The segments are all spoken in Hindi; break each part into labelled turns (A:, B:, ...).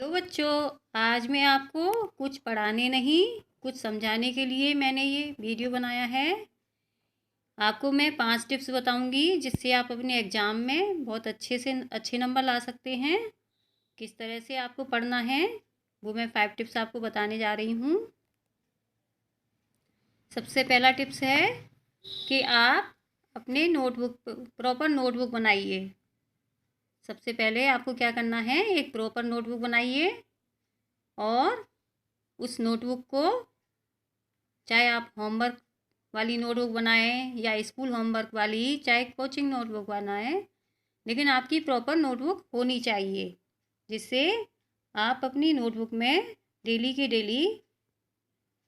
A: तो बच्चों, आज मैं आपको कुछ पढ़ाने नहीं, कुछ समझाने के लिए मैंने ये वीडियो बनाया है। आपको मैं 5 टिप्स बताऊंगी जिससे आप अपने एग्ज़ाम में बहुत अच्छे से अच्छे नंबर ला सकते हैं। किस तरह से आपको पढ़ना है वो मैं 5 टिप्स आपको बताने जा रही हूँ। सबसे पहला टिप्स है कि आप अपने नोटबुक प्रॉपर नोटबुक बनाइए। सबसे पहले आपको क्या करना है, एक प्रॉपर नोटबुक बनाइए और उस नोटबुक को, चाहे आप होमवर्क वाली नोटबुक बनाएं या स्कूल होमवर्क वाली, चाहे कोचिंग नोटबुक बनाएं, लेकिन आपकी प्रॉपर नोटबुक होनी चाहिए जिससे आप अपनी नोटबुक में डेली की डेली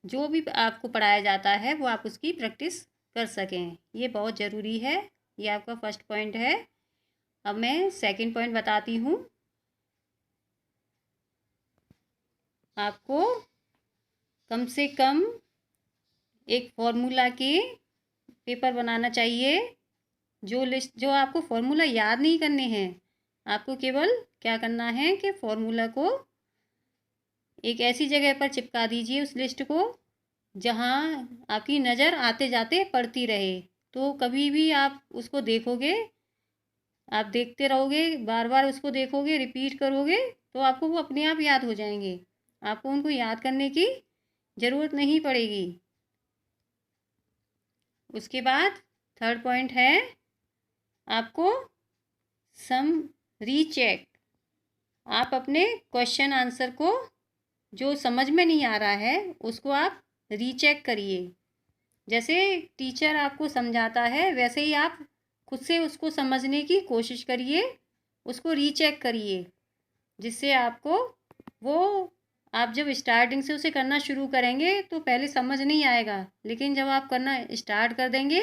A: जो भी आपको पढ़ाया जाता है वो आप उसकी प्रैक्टिस कर सकें। ये बहुत ज़रूरी है। ये आपका फर्स्ट पॉइंट है। अब मैं सेकंड पॉइंट बताती हूँ। आपको कम से कम एक फॉर्मूला के पेपर बनाना चाहिए। जो आपको फॉर्मूला याद नहीं करने हैं, आपको केवल क्या करना है कि फॉर्मूला को एक ऐसी जगह पर चिपका दीजिए, उस लिस्ट को जहाँ आपकी नज़र आते जाते पड़ती रहे। तो कभी भी आप उसको देखोगे, आप देखते रहोगे, बार बार उसको देखोगे, रिपीट करोगे, तो आपको वो अपने आप याद हो जाएंगे। आपको उनको याद करने की ज़रूरत नहीं पड़ेगी। उसके बाद थर्ड पॉइंट है, आपको सम रीचेक। आप अपने क्वेश्चन आंसर को जो समझ में नहीं आ रहा है उसको आप रीचेक करिए। जैसे टीचर आपको समझाता है वैसे ही आप खुद से उसको समझने की कोशिश करिए, उसको रीचेक करिए, जिससे आपको वो, आप जब स्टार्टिंग से उसे करना शुरू करेंगे तो पहले समझ नहीं आएगा, लेकिन जब आप करना स्टार्ट कर देंगे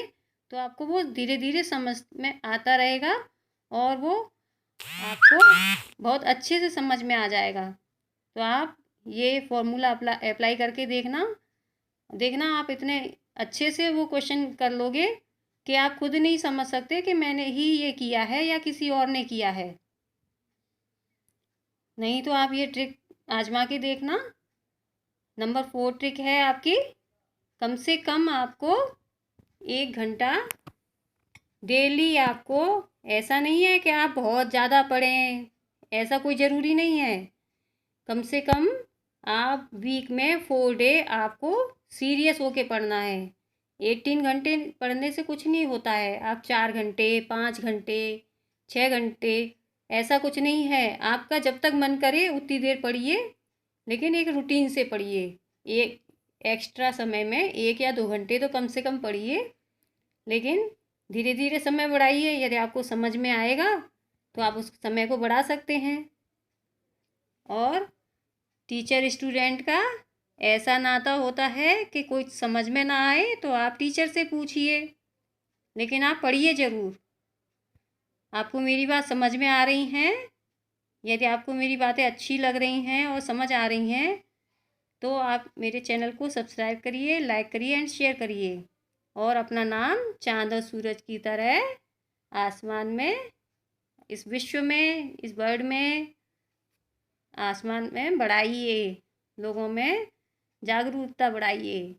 A: तो आपको वो धीरे धीरे समझ में आता रहेगा और वो आपको बहुत अच्छे से समझ में आ जाएगा। तो आप ये फॉर्मूला अप्लाई करके देखना। देखना आप इतने अच्छे से वो क्वेश्चन कर लोगे कि आप खुद नहीं समझ सकते कि मैंने ही ये किया है या किसी और ने किया है। नहीं तो आप ये ट्रिक आजमा के देखना। नंबर 4 ट्रिक है आपकी, कम से कम आपको 1 घंटा डेली, आपको ऐसा नहीं है कि आप बहुत ज़्यादा पढ़ें, ऐसा कोई ज़रूरी नहीं है। कम से कम आप वीक में 4 डे आपको सीरियस होके पढ़ना है। 18 घंटे पढ़ने से कुछ नहीं होता है। आप 4 घंटे, 5 घंटे, 6 घंटे, ऐसा कुछ नहीं है। आपका जब तक मन करे उतनी देर पढ़िए, लेकिन एक रूटीन से पढ़िए। एक एक्स्ट्रा समय में 1 या 2 घंटे तो कम से कम पढ़िए, लेकिन धीरे धीरे समय बढ़ाइए। यदि आपको समझ में आएगा तो आप उस समय को बढ़ा सकते हैं। और टीचर स्टूडेंट का ऐसा नाता होता है कि कोई समझ में ना आए तो आप टीचर से पूछिए, लेकिन आप पढ़िए ज़रूर। आपको मेरी बात समझ में आ रही हैं? यदि आपको मेरी बातें अच्छी लग रही हैं और समझ आ रही हैं तो आप मेरे चैनल को सब्सक्राइब करिए, लाइक करिए एंड शेयर करिए, और अपना नाम चाँद और सूरज की तरह आसमान में, इस विश्व में, इस वर्ल्ड में, आसमान में बढ़ाइए। लोगों में जागरूकता बढ़ाइए।